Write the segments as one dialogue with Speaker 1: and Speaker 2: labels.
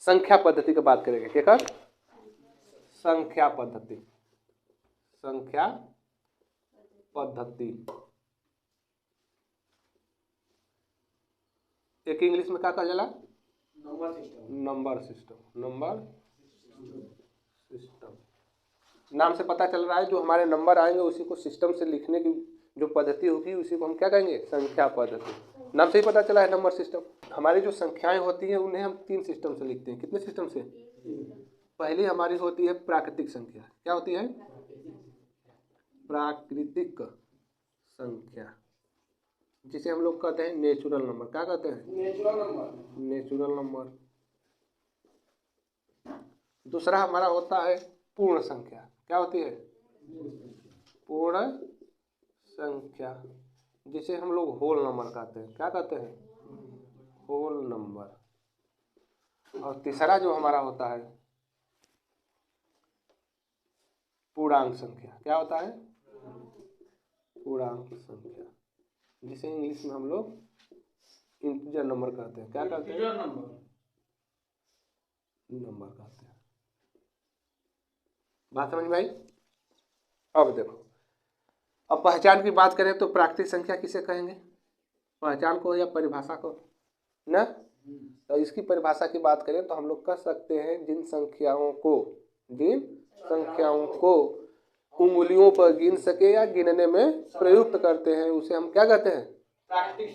Speaker 1: संख्या पद्धति की बात करेंगे। क्या कर? संख्या पद्धति। संख्या पद्धति एक इंग्लिश में क्या कहा जाला? Number system. Number system. Number system नाम से पता चल रहा है, जो हमारे नंबर आएंगे उसी को सिस्टम से लिखने की जो पद्धति होगी उसी को हम क्या कहेंगे? संख्या पद्धति। नाम से ही पता चला है नंबर सिस्टम। हमारी जो संख्याएं होती हैं उन्हें हम 3 सिस्टम से लिखते हैं। कितने सिस्टम से? पहली हमारी होती है प्राकृतिक संख्या। क्या होती है? प्राकृतिक संख्या, जिसे हम लोग कहते हैं नेचुरल नंबर। क्या कहते हैं? Natural number. Natural number. दूसरा हमारा होता है पूर्ण संख्या। क्या होती है? पूर्ण संख्या, जिसे हम लोग होल नंबर कहते हैं। क्या कहते हैं? Whole number. और तीसरा जो हमारा होता है पूर्णांक संख्या। क्या होता है? पूर्णांक संख्या, जिसे इंग्लिश में हम लोग इंटीजर नंबर कहते हैं। क्या कहते हैं? नंबर कहते हैं। बात समझ में आई? अब देखो, अब पहचान की बात करें तो प्राकृतिक संख्या किसे कहेंगे? पहचान को या परिभाषा को ना? तो इसकी परिभाषा की बात करें तो हम लोग कह सकते हैं जिन संख्याओं को उंगलियों पर गिन सके या गिनने में प्रयुक्त करते हैं उसे हम क्या कहते हैं?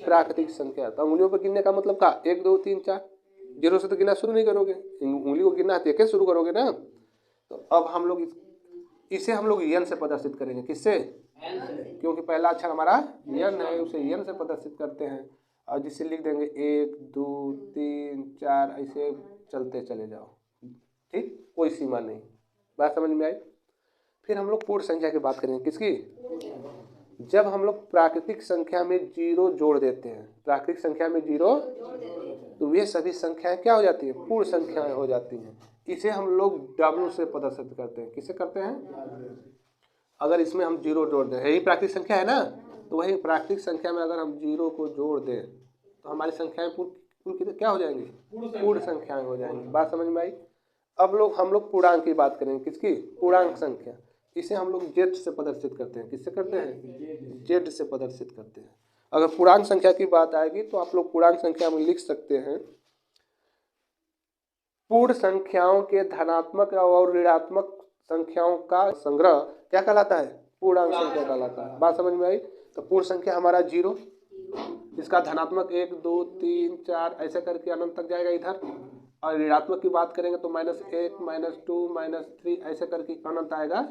Speaker 1: प्राकृतिक संख्या। तो उंगलियों पर गिनने का मतलब क्या? 1 2 3 4, 0 से तो गिनना शुरू नहीं करोगे, उंगली को गिनना है तो शुरू करोगे ना। तो अब हम लोग इसे हम लोग यन से प्रदर्शित करेंगे। किससे? क्योंकि पहला अक्षर हमारा यन है, उसे यन से प्रदर्शित करते हैं। और जिसे लिख देंगे 1 2 3 4, ऐसे चलते चले जाओ। ठीक, कोई सीमा नहीं। बात समझ में आई? फिर हम लोग पूर्ण संख्या की बात करेंगे। किसकी? जब हम लोग प्राकृतिक संख्या में 0 जोड़ देते हैं, प्राकृतिक संख्या में 0, तो वे सभी संख्याएं क्या हो जाती है? पूर्ण संख्याएं हो जाती हैं। इसे हम लोग W से प्रदर्शित करते हैं। किसे करते हैं? अगर इसमें हम 0 जोड़ दें, यही प्राकृतिक संख्या है ना, तो वही प्राकृतिक संख्या में अगर हम 0 को जोड़ दें तो हमारी संख्याएं पूर्ण क्या हो जाएंगी? पूर्ण संख्याएं हो जाएंगी। बात समझ में आई? अब हम लोग पूर्णांक की बात करेंगे। किसकी? पूर्णांक संख्या। इसे हम लोग Z से प्रदर्शित करते हैं। किससे करते हैं? Z से प्रदर्शित करते हैं। अगर पूर्णांक संख्या की बात आएगी तो आप लोग पूर्णांक संख्या में लिख सकते हैं पूर्ण संख्याओं के धनात्मक और ऋणात्मक संख्याओं का संग्रह क्या कहलाता है? पूर्णांक संख्या कहलाता है। बात समझ में आई? तो पूर्ण संख्या हमारा 0, इसका धनात्मक 1 2 3 4 ऐसे करके अनंत तक जाएगा इधर। और ऋणात्मक की बात करेंगे तो -1 -2 -3 ऐसे करके अनंत आएगा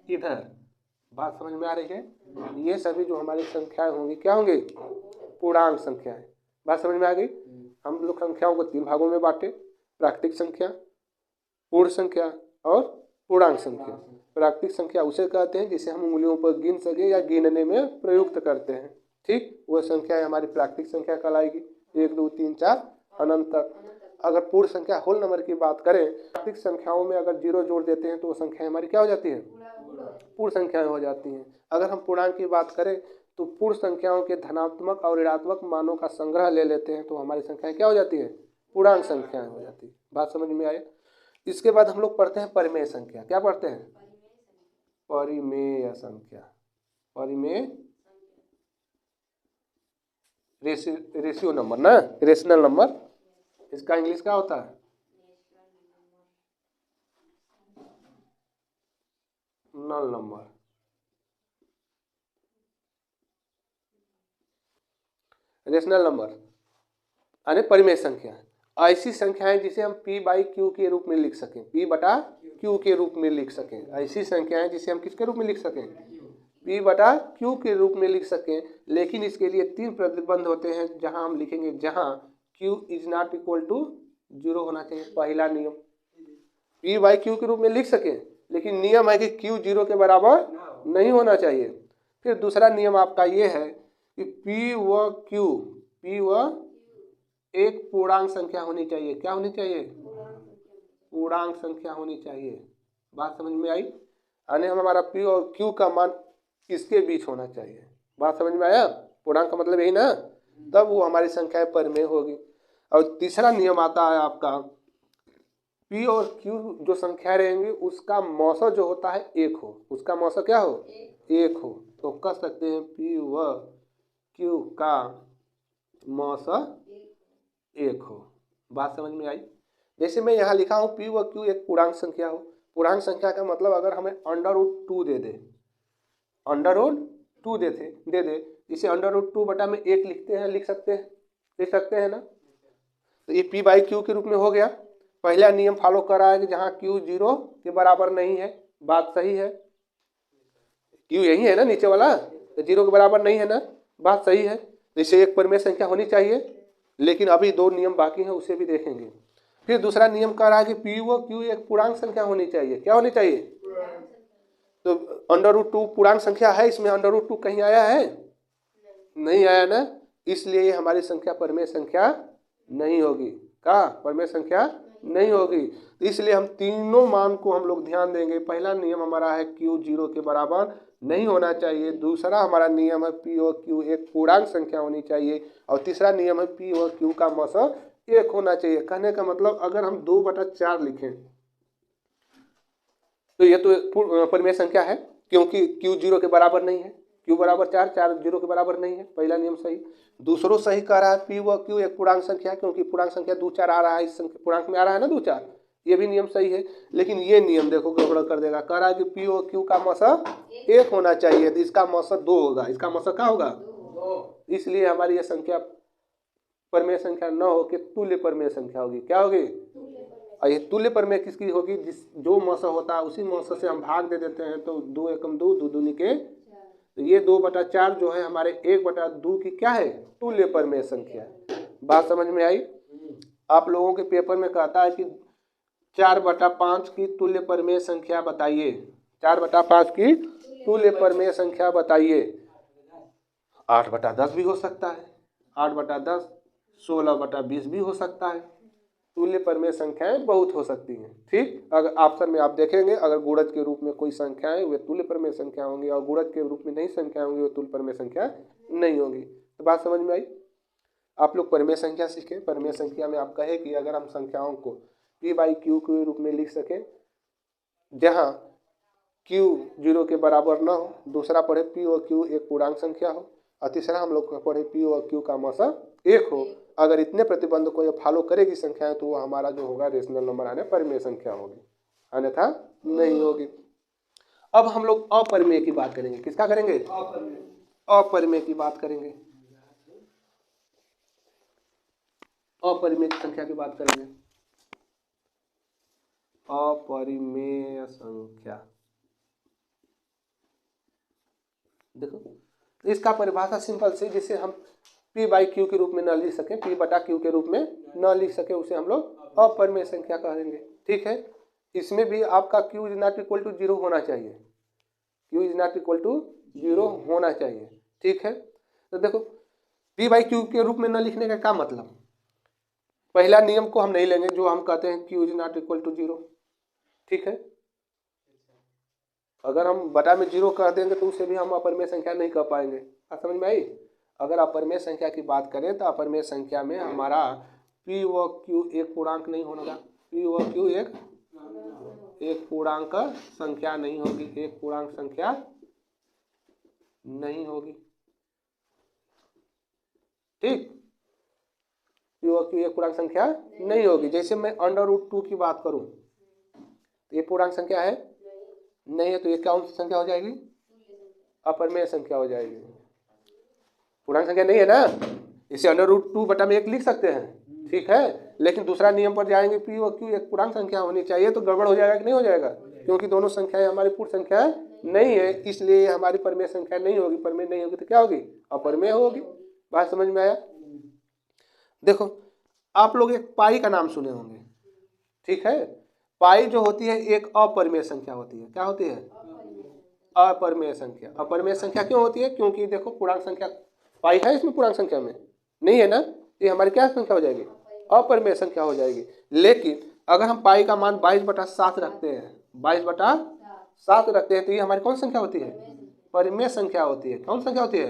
Speaker 1: इधर। बात समझ में आ रही है? ये सभी जो हमारी संख्याएं होंगी क्या होंगी? पूर्णांक संख्याएं। बात समझ में आ गई? हम लोग संख्याओं को 3 भागों में बांटे, प्राकृतिक संख्या, पूर्ण संख्या और पूर्णांक संख्या। प्राकृतिक संख्या उसे कहते हैं जिसे हम उंगलियों पर गिन सके या गिनने में प्रयुक्त करते हैं। ठीक, वह संख्या हमारी प्राकृतिक संख्या कहलाएगी। 1 2 3 4 अनंत तक। अगर पूर्ण संख्या होल नंबर की बात करें, प्राकृतिक संख्याओं में अगर 0 जोड़ देते हैं तो वो संख्या हमारी क्या हो जाती है? पूर्ण संख्याएं हो जाती हैं। अगर हम पूर्णांक की बात करें तो पूर्ण संख्याओं के धनात्मक और ऋणात्मक मानों का संग्रह ले लेते हैं तो हमारी संख्याएं क्या हो जाती है? पूर्णांक संख्याएं हो जाती है। बात समझ में आए? इसके बाद हम लोग पढ़ते हैं परिमेय संख्या। क्या पढ़ते हैं? परिमेय संख्या। परिमेय रेशियो नंबर ना, रेशनल नंबर। इसका इंग्लिश क्या होता है? नल नंबर। रेशनल नंबर यानी परिमेय संख्या, ऐसी संख्याएं जिसे हम P/Q के रूप में लिख सकें, P/Q के रूप में लिख सकें। ऐसी संख्याएं जिसे हम किसके रूप में लिख सकें? P/Q के रूप में लिख सकें। लेकिन इसके लिए 3 प्रतिबंध होते हैं जहां हम लिखेंगे, जहां Q is not equal to 0 होना चाहिए। पहला नियम, P/Q के रूप में लिख सकें लेकिन नियम है कि Q 0 के बराबर नहीं होना चाहिए। फिर दूसरा नियम आपका ये है कि P व Q एक पूर्णांक संख्या होनी चाहिए। क्या होनी चाहिए? पूर्णांक संख्या होनी चाहिए। बात समझ में आई? यानी हमारा P और Q का मान इसके बीच होना चाहिए। बात समझ में आया? पूर्णांक का मतलब यही ना, तब वो हमारी संख्याएं परिमेय होगी। और तीसरा नियम आता है आपका P और Q जो संख्या रहेंगी उसका मौसा जो होता है एक हो, उसका मौसा क्या हो, एक हो। तो कह सकते हैं P व Q का मौसा एक हो। बात समझ में आई? जैसे मैं यहाँ लिखा हूँ P व Q एक पूर्णांक संख्या हो। पूर्णांक संख्या का मतलब अगर हमें √2 दे दे, √2 दे दे, इसे √2 बटा में 1 लिख सकते हैं ना। तो ये P/Q के रूप में हो गया। पहला नियम फॉलो कर रहा है कि जहाँ Q 0 के बराबर नहीं है, बात सही है। Q यही है ना नीचे वाला, तो 0 के बराबर नहीं है ना, बात सही है। तो इसे एक परिमेय संख्या होनी चाहिए, लेकिन अभी 2 नियम बाकी हैं, उसे भी देखेंगे। फिर दूसरा नियम कह रहा है कि P व Q एक पूर्णांक संख्या होनी चाहिए। क्या होनी चाहिए? तो √2 पूर्णांक संख्या है, इसमें √2 कहीं आया है? नहीं आया ना, इसलिए ये हमारी संख्या परिमेय संख्या नहीं होगी। क्या परिमेय संख्या नहीं होगी? तो इसलिए हम तीनों मान को हम लोग ध्यान देंगे। पहला नियम हमारा है Q 0 के बराबर नहीं होना चाहिए। दूसरा हमारा नियम है P और Q एक पूर्णांक संख्या होनी चाहिए। और तीसरा नियम है P और Q का मौसा एक होना चाहिए। कहने का मतलब अगर हम 2/4 लिखें तो ये तो परिमेय संख्या है, क्योंकि Q 0 के बराबर नहीं है। Q बराबर 4, 4 0 के बराबर नहीं है। पहला नियम सही। दूसरों सही कह रहा है P व Q एक पूर्णांक संख्या, क्योंकि पूर्णांक संख्या 2 4 आ रहा है, इस पूर्णांक में आ रहा है ना 2 4, ये भी नियम सही है। लेकिन ये नियम देखो गड़बड़ कर देगा। कह रहा है कि P और Q का मौसा एक होना चाहिए, तो इसका मौसा 2 होगा। इसका मौसा क्या होगा? 2। इसलिए हमारी ये संख्या परिमेय संख्या न हो के तुल्य परिमेय संख्या होगी। क्या होगी? और ये तुल्य परिमेय किसकी होगी? जो मौसा होता है उसी मौसा से हम भाग दे देते हैं, तो 2 एकम 2, 2 दूनी के। तो ये 2/4 जो है हमारे 1/2 की क्या है? तुल्य परिमेय संख्या। बात समझ में आई? आप लोगों के पेपर में कहता है कि 4/5 की तुल्य परिमेय संख्या बताइए। 4/5 की तुल्य परिमेय संख्या बताइए। 8/10 भी हो सकता है, 8/10, 16/20 भी हो सकता है। तुल्य परिमेय संख्याएं बहुत हो सकती हैं। ठीक, अगर ऑप्शन में आप देखेंगे, अगर गुणज के रूप में कोई संख्याएं वे तुल्य परिमेय संख्या होंगी, और गुणज के रूप में नहीं संख्या होंगी वो तुल्य परिमेय संख्या नहीं होगी। तो बात समझ में आई? आप लोग परिमेय संख्या सीखें। परिमेय संख्या में आप कहे कि अगर हम संख्याओं को P/Q के रूप में लिख सकें, जहाँ Q 0 के बराबर न हो। दूसरा पढ़े P और Q एक पूर्णांक संख्या हो। और तीसरा हम लोग पढ़े P और Q का मौसा एक हो। अगर इतने प्रतिबंध को ये फॉलो करेगी संख्याएं, तो वो हमारा जो होगा रेशनल नंबर आने परिमेय संख्या होगी, अन्यथा नहीं होगी। अब हम लोग अपरिमेय की बात करेंगे। किसका करेंगे? अपरिमेय की बात करेंगे। अपरिमेय संख्या की बात करेंगे। अपरिमेय संख्या देखो, इसका परिभाषा सिंपल से, जिसे हम P/Q के रूप में न लिख सके, P/Q के रूप में न लिख सके, उसे हम लोग अपरिमेय संख्या कहेंगे। ठीक है, इसमें भी आपका Q ≠ 0 होना चाहिए। Q ≠ 0 होना चाहिए। ठीक है, तो देखो P/Q के रूप में न लिखने का क्या मतलब? पहला नियम को हम नहीं लेंगे, जो हम कहते हैं Q ≠ 0। ठीक है, अगर हम बटा में 0 कर देंगे तो उसे भी हम अपरिमेय संख्या नहीं कह पाएंगे। समझ में आई? अगर अपरिमेय संख्या की बात करें तो अपरिमेय संख्या में हमारा P व Q एक पूर्णांक नहीं होगा। P व Q एक पूर्णांक संख्या नहीं होगी, एक पूर्णांक संख्या नहीं होगी। ठीक, P व Q एक पूर्णांक संख्या नहीं होगी। जैसे मैं √2 की बात करूं, तो ये पूर्णांक संख्या है नहीं है, तो ये कौन सी संख्या हो जाएगी? अपरिमेय संख्या हो जाएगी। पूर्णांक संख्या नहीं है ना, इसे √2 बटा में 1 लिख सकते हैं। ठीक है, लेकिन दूसरा नियम पर जाएंगे, P और Q एक पूर्णांक संख्या होनी चाहिए, तो गड़बड़ हो जाएगा कि नहीं हो जाएगा? क्योंकि दोनों संख्याएं हमारी पूर्ण संख्या नहीं है, इसलिए हमारी परिमेय संख्या नहीं होगी। परिमेय नहीं होगी तो क्या होगी? अपरिमेय होगी। बात समझ में आया? देखो, आप लोग एक पाई का नाम सुने होंगे। ठीक है, पाई जो होती है एक अपरिमेय संख्या होती है। क्या होती है? अपरिमेय संख्या। अपरिमेय संख्या क्यों होती है? क्योंकि देखो पूर्णांक संख्या पाई है, इसमें पूर्णांक संख्या में नहीं है ना, ये हमारी क्या संख्या हो जाएगी? अपरिमेय संख्या हो जाएगी। लेकिन अगर हम पाई का मान 22/7 रखते हैं, 22/7 रखते हैं, तो ये हमारी कौन संख्या होती है? परिमेय संख्या होती है। कौन संख्या होती है?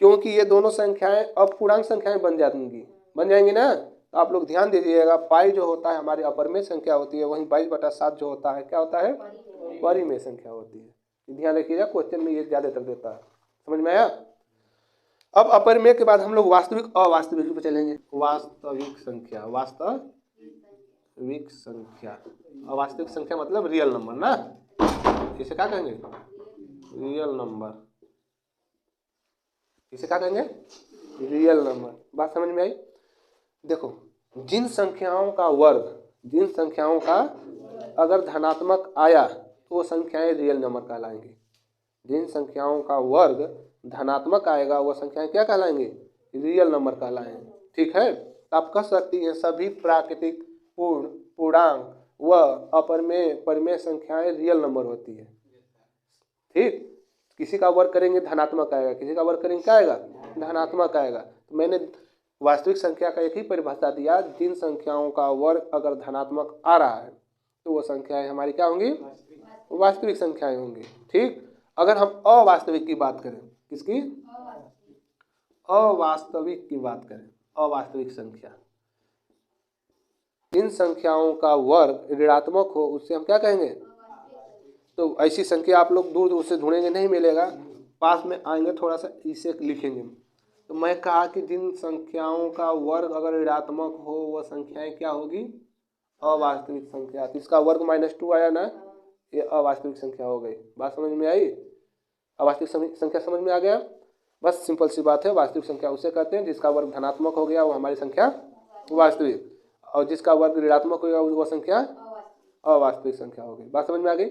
Speaker 1: क्योंकि ये दोनों संख्याएं अब पूर्णांक संख्याएं बन जाएंगी ना, तो आप लोग ध्यान दीजिएगा, पाई जो होता है हमारी अपरिमेय संख्या होती है, वहीं 22/7 जो होता है क्या होता है, परिमेय संख्या होती है। ध्यान रखिएगा, क्वेश्चन में ये ज्यादातर देता है। समझ में आया? अब अपरिमेय के बाद हम लोग वास्तविक अवास्तविक पे चलेंगे। वास्तविक संख्या, वास्तविक संख्या, अवास्तविक संख्या मतलब रियल नंबर ना, इसे क्या कहेंगे, रियल नंबर। इसे क्या कहेंगे, रियल नंबर। बात समझ में आई? देखो, जिन संख्याओं का वर्ग, जिन संख्याओं का अगर धनात्मक आया तो वो संख्याएं रियल नंबर कहलाएंगी। जिन संख्याओं का वर्ग धनात्मक आएगा वो संख्याएं क्या कहलाएंगी, रियल नंबर कहलाएंगे। ठीक है, तो आप कह सकती हैं सभी प्राकृतिक, पूर्ण, पूर्णांक व अपरिमेय, परिमेय संख्याएं रियल नंबर होती है। ठीक, किसी का वर्ग करेंगे धनात्मक आएगा, किसी का वर्ग करेंगे क्या आएगा, धनात्मक आएगा। तो मैंने वास्तविक संख्या का एक ही परिभाषा दिया, जिन संख्याओं का वर्ग अगर धनात्मक आ रहा है तो वो संख्याएं हमारी क्या होंगी, वास्तविक संख्याएं होंगी। ठीक, अगर हम अवास्तविक की बात करें, किसकी, अवास्तविक की बात करें, अवास्तविक संख्या, इन संख्याओं का वर्ग ऋणात्मक हो उससे हम क्या कहेंगे। तो ऐसी संख्या आप लोग दूर दूर से ढूंढेंगे, नहीं मिलेगा, पास में आएंगे थोड़ा सा इसे लिखेंगे। तो मैं कहा कि जिन संख्याओं का वर्ग अगर ऋणात्मक हो वह संख्याएं क्या होगी, अवास्तविक संख्या। तो इसका वर्ग -2 आया ना, ये अवास्तविक संख्या हो गई। बात समझ में आई? अवास्तविक संख्या समझ में आ गया? बस सिंपल सी बात है, वास्तविक संख्या उसे कहते हैं जिसका वर्ग धनात्मक हो गया वो हमारी संख्या वास्तविक, और जिसका वर्ग ऋणात्मक हो गया वो संख्या अवास्तविक संख्या हो गई। बात समझ में आ गई?